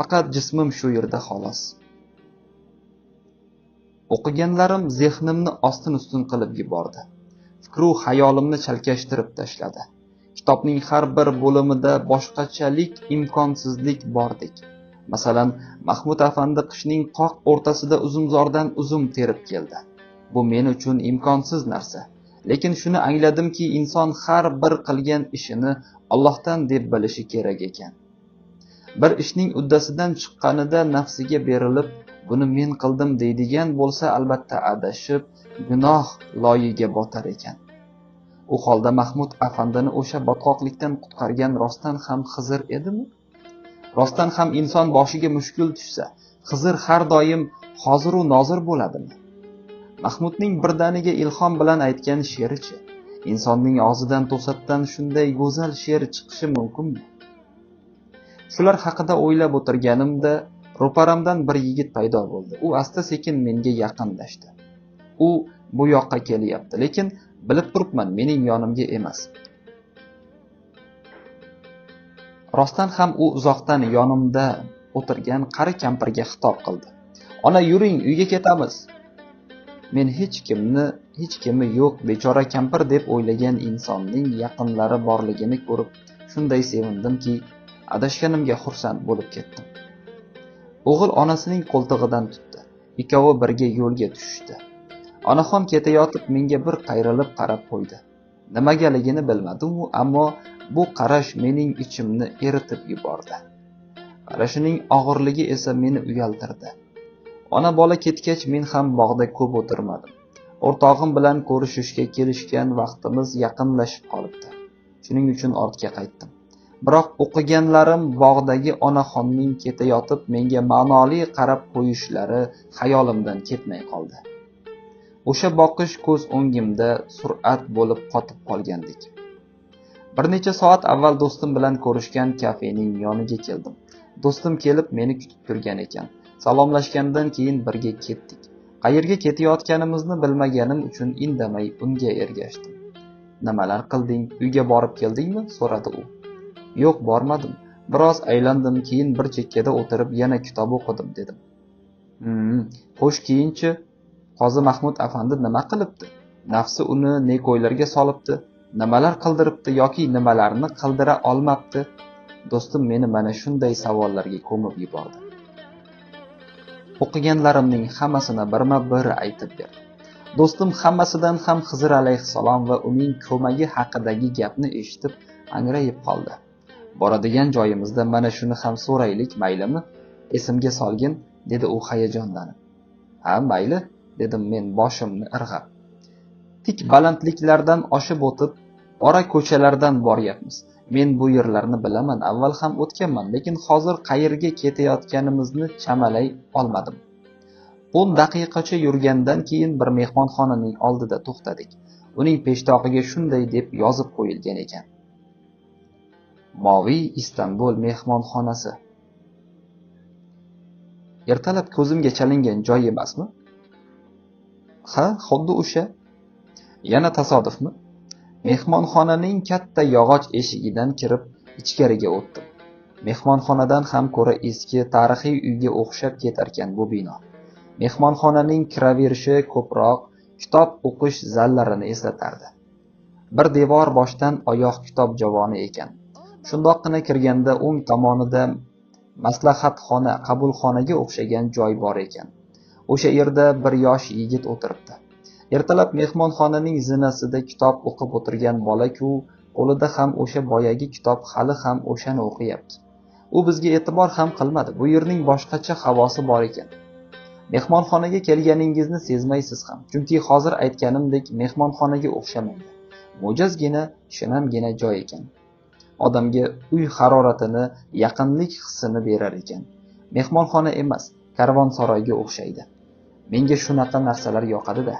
faqat jismim shu yerda xolos. O'qiganlarim zehnimni ostin-ustun qilib yubordi. Fikru xayolimni chalkashtirib tashladi. Kitobning har bir bo'limida boshqachalik, imkonsizlik bordek. Masalan, Mahmud afandi qishning qoq o'rtasida uzumzordan uzum terib keldi. Bu men uchun imkonsiz narsa. Lekin shuni angladimki, inson har bir qilgan ishini Allohdan deb bilishi kerak ekan. Bir ishning uddasidan chiqqanida nafsiga berilib, buni men qildim deydigan bo'lsa, albatta adashib, gunoh loyiga botar ekan. U holda Mahmud afandini o'sha botqoqlikdan qutqargan rostdan ham Xizr edimi? Rostdan ham inson boshiga mushkul tushsa, Xizr har doim hoziru nozir bo'ladimi? Mahmudning birdaniga ilhom bilan aytgan she'richi, insonning og'zidan to'satdan shunday go'zal she'r chiqishi mumkinmi? Shular haqida o'ylab o'tirganimda ro'paramdan bir yigit paydo bo'ldi. U asta-sekin menga yaqinlashdi. U bu yoqqa kelyapti, lekin bilib turibman, mening yonimga emas. Rostdan ham u uzoqdan yonimda o'tirgan qari kampirga xitob qildi. "Ona, yuring, uyga ketamiz." Men hech kimi yo'q bechora kampir deb o'ylagan insonning yaqinlari borligini ko'rib shunday sevindimki, adashganimga xursand bo'lib ketdim. O'g'il onasining qo'ltig'idan tutdi. Ikkovi birga yo'lga tushishdi. Onaxon ketayotib menga bir qayrilib qarab qo'ydi. Nimagaligini bilmadim-u, ammo bu qarash mening ichimni eritib yubordi. Qarashining og'irligi esa meni uyaltirdi. Ona bola ketgach men ham bog'da ko'p o'tirmadim. O'rtog'im bilan ko'rishishga kelishgan vaqtimiz yaqinlashib qolibdi. Shuning uchun ortga qaytdim. Biroq o'qiganlarim bog'dagi onaxonning ketayotib menga ma'noli qarab qo'yishlari xayolimdan ketmay qoldi. O'sha boqish ko'z o'ngimda surat bo'lib qotib qolgandek. Bir necha soat avval do'stim bilan ko'rishgan kafening yoniga keldim. Do'stim kelib meni kutib turgan ekan. Salomlashgandan keyin birga ketdik. Qayerga ketayotganimizni bilmaganim uchun indamay unga ergashdim. "Nimalar qilding? Uyga borib keldingmi?" so'radi u. "Yo'q, bormadim. Biroz aylandim, keyin bir chekkada o'tirib yana kitob o'qidim" dedim. Xo'sh, keyinchi Qozi Mahmud afandi nima qilibdi? Nafsi uni ne ko'ylarga solibdi? Nimalar qildiribdi yoki nimalarni qildira olmabdi? Do'stim meni mana shunday savollarga ko'mib yubordi. O'qiganlarimning hammasini birma-bir aytib berdi. Do'stim hammasidan ham Xizr alayhissalom va uning ko'magi haqidagi gapni eshitib angrayib qoldi. "Boradigan joyimizda mana shuni ham so'raylik, maylimi? Esimga solgin", dedi u hayajonlanib. "Ha, mayli", dedim men boshimni irg'ab. Tik balandliklardan oshib o'tib, ora ko'chalardan boryapmiz. Men bu yerlarni bilaman, avval ham o'tganman, lekin hozir qayerga ketayotganimizni chamalay olmadim. 10 daqiqacha yurgandan keyin bir mehmonxonaning oldida to'xtadik. Uning peshtoqiga shunday deb yozib qo'yilgan ekan: Moviy Istanbul mehmonxonasi. Ertalab ko'zimga chalingan joy emasmi? Ha, xuddi o'sha. Yana tasodifmi? Mehmonxonaning katta yog'och eshigidan kirib ichkariga o'tdim. Mehmonxonadan ham ko'ra eski tarixiy uyga o'xshab ketarkan bu bino. Mehmonxonaning kiraverishi ko'proq kitob o'qish zallarini eslatardi. Bir devor boshdan oyoq kitob javoni ekan. Shundoqqina kirganda o'ng tomonida maslahatxona, qabulxonaga o'xshagan joy bor ekan. O'sha yerda bir yosh yigit o'tiribdi. Ertalab mehmonxonaning zinasida kitob o'qib o'tirgan bola-ku, qo'lida ham o'sha boyagi kitob hali ham o'shani o'qiyapti. U bizga e'tibor ham qilmadi. Bu yerning boshqacha havosi bor ekan. Mehmonxonaga kelganingizni sezmaysiz ham, chunki hozir aytganimdek mehmonxonaga o'xshamaydi. Mo'jazgina, shinamgina joy ekan. Odamga uy haroratini, yaqinlik hissini berar ekan. Mehmonxona emas, karvonsaroyga o'xshaydi. Menga shunaqa narsalar yoqadi-da.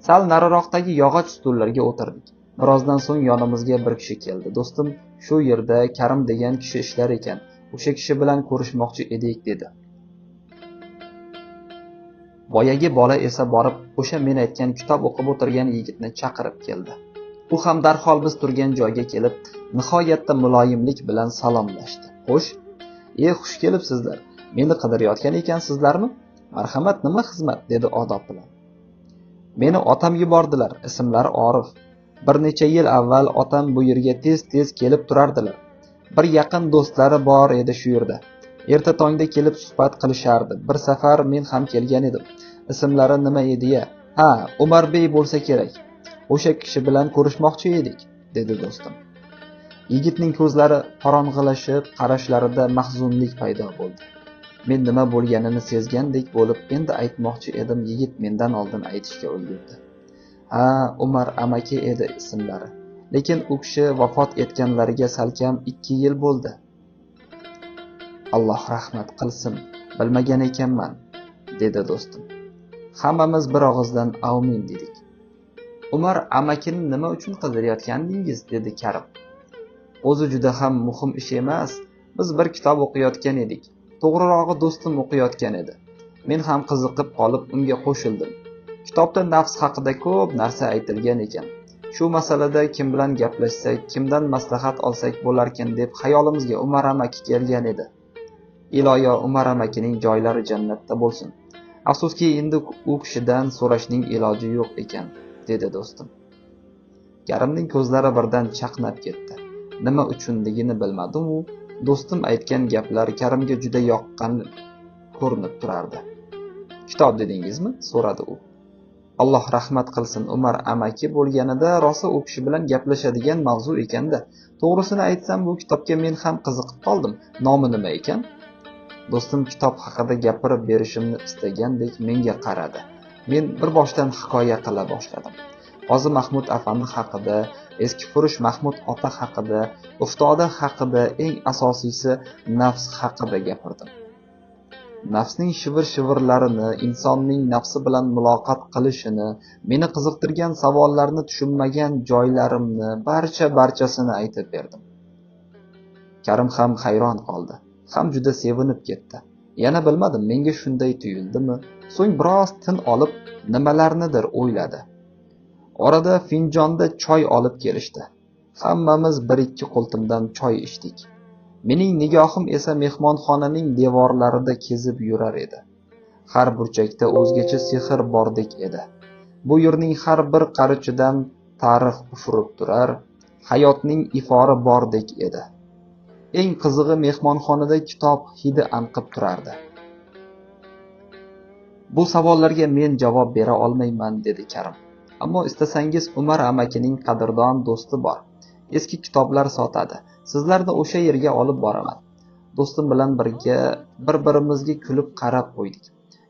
Sal nariroqdagi yog'och stullarga o'tirdik. Birozdan so'ng yonimizga bir kishi keldi. Do'stim shu yerda Karim degan kishi ishlar ekan. O'sha kishi bilan ko'rishmoqchi edik dedi. Boyagi bola esa borib o'sha men aytgan kitob o'qib o'tirgan yigitni chaqirib keldi. U ham darhol biz turgan joyga kelib, nihoyatda muloyimlik bilan salomlashdi. Xo'sh, Xush kelibsizlar. Meni qidirayotgan ekansizlarmi? Marhamat, nima xizmat, dedi odob bilan. Meni otam yubordilar, ismlari Orif. Bir necha yil avval otam bu yerga tez-tez kelib turardilar. Bir yaqin do'stlari bor edi shu yerda. Erta tongda kelib suhbat qilishardi. Bir safar men ham kelgan edim. Ismlari nima edi-ya? Ha, Umarbey bo'lsa kerak. O'sha kishi bilan ko'rishmoqchi edik, dedi do'stim. Yigitning ko'zlari qorong'ilashib, qarashlarida mahzunlik paydo bo'ldi. Men nima bo'lganini sezgandek bo'lib, endi aytmoqchi edim, yigit mendan oldin aytishga ulgurdi. Ha, Umar amaki edi ismlari. Lekin u kishi vafot etganlariga salkam 2 yil bo'ldi. Alloh rahmat qilsin, bilmagan ekanman, dedi do'stim. Hammamiz bir og'izdan amin dedik. Umar amakini nima uchun qidirayotgandingiz, dedi Karim. O'zi juda ham muhim ish emas. Biz bir kitob o'qiyotgan edik. To'g'rirog'i do'stim o'qiyotgan edi. Men ham qiziqib qolib unga qo'shildim. Kitobda nafs haqida ko'p narsa aytilgan ekan. Shu masalada kim bilan gaplashsak, kimdan maslahat olsak bo'larkan deb xayolimizga Umar amaki kelgan edi. Iloyo Umar amakining joylari jannatda bo'lsin. Afsuski endi u kishidan so'rashning iloji yo'q ekan, dedi do'stim. Karimning ko'zlari birdan chaqnab ketdi. Nima uchunligini bilmadim-u, do'stim aytgan gaplar Karimga juda yoqqan ko'rinib turardi. Kitob dedingizmi? So'radi u. Alloh rahmat qilsin, Umar amaki bo'lganida rosa u kishi bilan gaplashadigan mavzu ekanda. To'g'risini aytsam, bu kitobga men ham qiziqib qoldim. Nomi nima ekan? Do'stim kitob haqida gapirib berishimni istagandek menga qaradi. Men bir boshdan hikoya qila boshladim. Qozi Mahmud afandi haqida, eski furush Mahmud ota haqida, uftoda haqida, eng asosiysi nafs haqida gapirdim. Nafsning shivir-shivirlarini, insonning nafsi bilan muloqot qilishini, meni qiziqtirgan savollarni tushunmagan joylarimni barchasini aytib berdim. Karim ham hayron qoldi, ham juda sevinib ketdi. Yana bilmadim, menga shunday tuyuldimi? So'ng biroz tin olib, nimalarnidir o'yladi. Orada finjonda choy olib kelishdi. Hammamiz 1-2 qultumdan choy ichdik. Mening nigohim esa mehmonxonaning devorlarida kezib yurar edi. Har burchakda o'zgacha sehr bordek edi. Bu yerning har bir qarichidan tarix ufurib turar, hayotning ifori bordek edi. Eng qizig'i mehmonxonada kitob hidi anqib turardi. Bu savollarga men javob bera olmayman, dedi Karim. Ammo istasangiz Umar amakining qadrdon do'sti bor. Eski kitoblar sotadi. Sizlarni o'sha yerga olib boraman. Do'stim bilan birga bir-birimizga kulib qarab qo'ydik.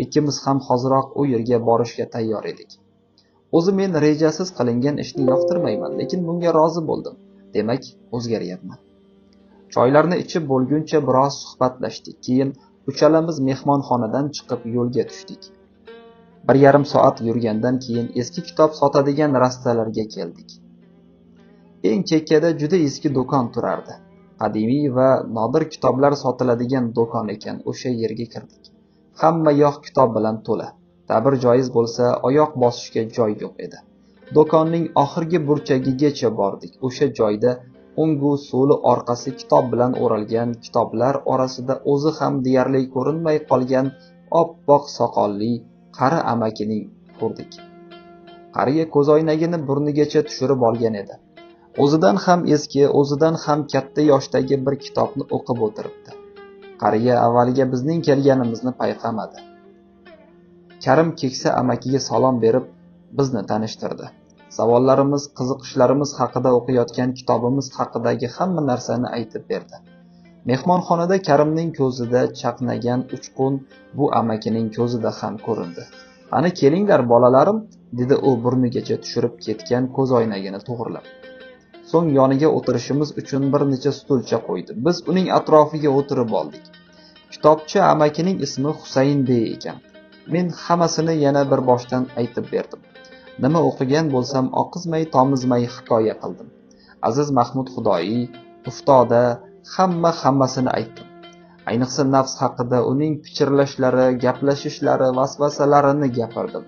Ikkimiz ham hoziroq u yerga borishga tayyor edik. O'zi men rejasiz qilingan ishni yoqtirmayman, lekin bunga rozi bo'ldim. Demak, o'zgaryapman. Choylarni ichib bo'lguncha biroz suhbatlashdik. Keyin uchalamiz mehmonxonadan chiqib yo'lga tushdik. 1,5 soat yurgandan keyin eski kitob sotadigan rastalarga keldik. Eng chekkada juda eski do'kon turardi. Qadimiy va nodir kitoblar sotiladigan do'kon ekan, o'sha yerga kirdik. Hamma yoq kitob bilan to'la. Ta'bir joiz bo'lsa, oyoq bosishga joy yo'q edi. Do'konning oxirgi burchagigacha bordik. O'sha joyda o'ngu so'li orqasi kitob bilan o'ralgan, kitoblar orasida o'zi ham deyarli ko'rinmay qolgan oppoq soqolli qari amakining ko'rdik. Qariya ko'zoynagini burnigacha tushirib olgan edi. O'zidan ham eski, o'zidan ham katta yoshdagi bir kitobni o'qib o'tiribdi. Qariya avvaliga bizning kelganimizni payqamadi. Karim keksa amakiga salom berib, bizni tanishtirdi. Savollarimiz, qiziqishlarimiz haqida, o'qiyotgan kitobimiz haqidagi hamma narsani aytib berdi. Mehmonxonada Karimning ko'zida chaqnagan uchqun bu amakining ko'zida ham ko'rindi. "Qani kelinglar bolalarim", dedi u burnigacha tushirib ketgan ko'zoynagini to'g'rilab. So'ng yoniga o'tirishimiz uchun bir necha stulcha qo'ydi. Biz uning atrofiga o'tirib oldik. Kitobchi amakining ismi Husayn Bey ekan. Men hammasini yana bir boshdan aytib berdim. Nima o'qigan bo'lsam, oqizmay tomizmay hikoya qildim. Aziz Mahmud Xudoyi, uftoda hammasini aytdim. Ayniqsa nafs haqida uning fikrlashlari, gaplashishlari, vasvasalarini gapirdim.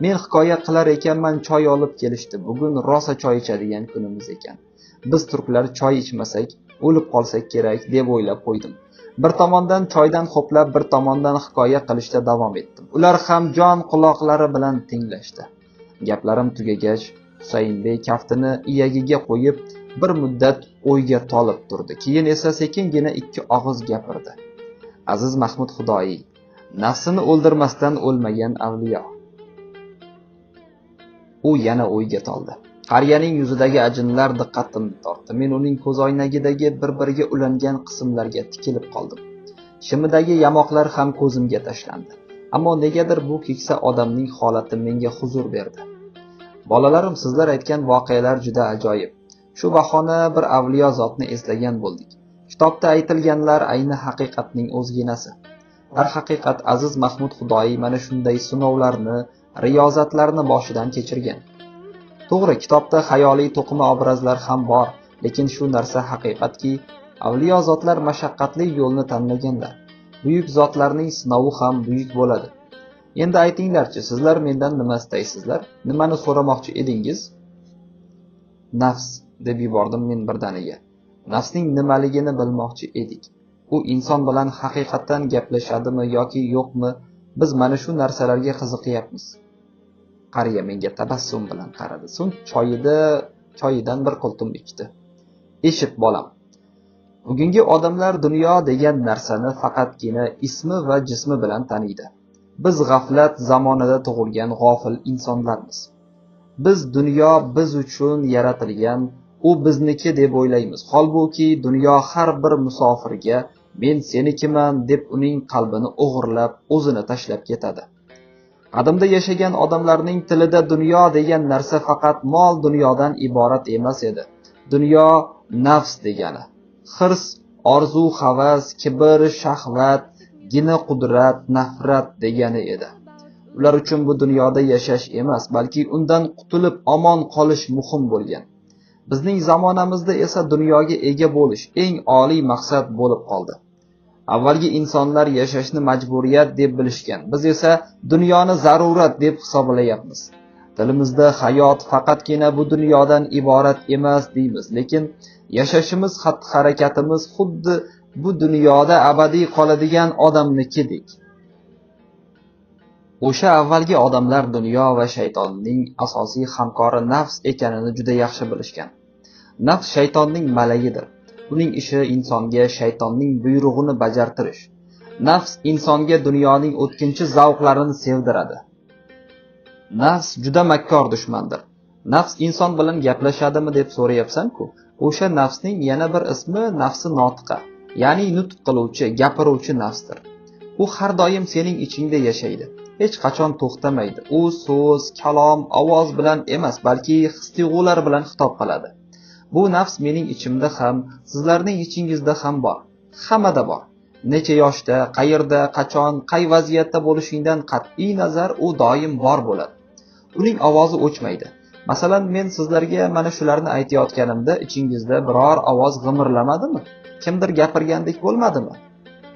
Men hikoya qilar ekanman, choy olib kelishdi. Bugun rosa choy ichadigan kunimiz ekan. Biz turklar choy ichmasak, o'lib qolsak kerak deb o'ylab qo'ydim. Bir tomondan choydan ho'plab, bir tomondan hikoya qilishda davom etdim. Ular ham jon quloqlari bilan tinglashdi. Gaplarim tugagach, Husaynbey kaftini iyagiga qo'yib, bir muddat o'yga tolib turdi. Keyin esa sekingina ikki og'iz gapirdi. Aziz Mahmud Xudoyi, nafsini o'ldirmasdan o'lmagan avliyo. U yana o'yga toldi. Qariyaning yuzidagi ajinlar diqqatimni tortdi. Men uning ko'zoynagidagi bir-biriga ulangan qismlarga tikilib qoldim. Shimidagi yamoqlar ham ko'zimga tashlandi. Ammo negadir bu keksa odamning holati menga huzur berdi. Bolalarim, sizlar aytgan voqealar juda ajoyib. Shu bahona bir avliyo zotni eslagan bo'ldik. Kitobda aytilganlar ayni haqiqatning o'zginasi. Har haqiqat Aziz Mahmud Xudoyi mana shunday sinovlarni, riyozatlarni boshidan kechirgan. To'g'ri, kitobda xayoliy to'qima obrazlar ham bor, lekin shu narsa haqiqatki, avliyo zotlar mashaqqatli yo'lni tanlaganlar. Buyuk zotlarning sinovi ham buyuk bo'ladi. Endi aytinglarchi, sizlar mendan nima istaysizlar? Nimani so'ramoqchi edingiz? Nafs, deb yubordim men birdaniga. Nafsning nimaligini bilmoqchi edik. U inson bilan haqiqatan gaplashadimi yoki yo'qmi? Biz mana shu narsalarga qiziqyapmiz. Qariya menga tabassum bilan qaradi. So'ng choyidan bir qultum ichdi. Eshit bolam. Bugungi odamlar dunyo degan narsani faqatgina ismi va jismi bilan taniydi. Biz g'aflat zamonida tug'ilgan g'ofil insonlarmiz. Biz dunyo biz uchun yaratilgan, u bizniki deb o'ylaymiz. Holbuki dunyo har bir musofirga men senikiman deb uning qalbini o'g'irlab, o'zini tashlab ketadi. Qadimda yashagan odamlarning tilida dunyo degan narsa faqat mol dunyodan iborat emas edi. Dunyo nafs degani. Hirs, orzu, havas, kibr, shahvat, gina qudrat, nafrat degani edi. Ular uchun bu dunyoda yashash emas, balki undan qutulib omon qolish muhim bo'lgan. Bizning zamonamizda esa dunyoga ega bo'lish eng oliy maqsad bo'lib qoldi. Avvalgi insonlar yashashni majburiyat deb bilishgan. Biz esa dunyoni zarurat deb hisoblayapmiz. Dilimizda hayot faqatgina bu dunyodan iborat emas deymiz, lekin yashashimiz, xatti-harakatimiz xuddi bu dunyoda abadiy qoladigan odamnikidek. O'sha avvalgi odamlar dunyo va shaytonning asosiy hamkori nafs ekanini juda yaxshi bilishgan. Nafs shaytonning malagidir. Uning ishi insonga shaytonning buyrug'ini bajartirish. Nafs insonga dunyoning o'tkinchi zavqlarini sevdiradi. Nafs juda makkor dushmandir. Nafs inson bilan gaplashadimi deb so'rayapsan-ku. O'sha nafsning yana bir ismi nafsi notiqa, ya'ni nutq qiluvchi, gapiruvchi nafsdir. U har doim sening ichingda yashaydi. Hech qachon to'xtamaydi. U so'z, kalom, ovoz bilan emas, balki his-tuyg'ular bilan xitob qiladi. Bu nafs mening ichimda ham, sizlarning ichingizda ham bor. Hammada bor. Necha yoshda, qayerda, qachon, qay vaziyatda bo'lishingdan qat'iy nazar u doim bor bo'ladi. Uning ovozi o'chmaydi. Masalan, men sizlarga mana shularni aytayotganimda ichingizda biror ovoz g'imirlamadimi? Kimdir gapirgandek bo'lmadimi?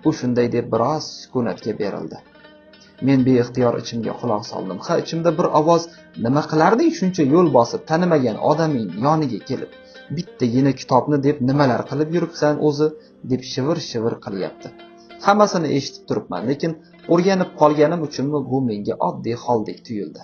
U shunday deb biroz sukunatga berildi. Men beixtiyor ichimga quloq soldim. Ichimda bir ovoz, nima qilarding shuncha yo'l bosib tanimagan odaming yoniga kelib, bittagina kitobni deb nimalar qilib yuribsan o'zi, deb shivir-shivir qilyapti. Hammasini eshitib turibman, lekin o'rganib qolganim uchunmi bu menga oddiy holdek tuyuldi.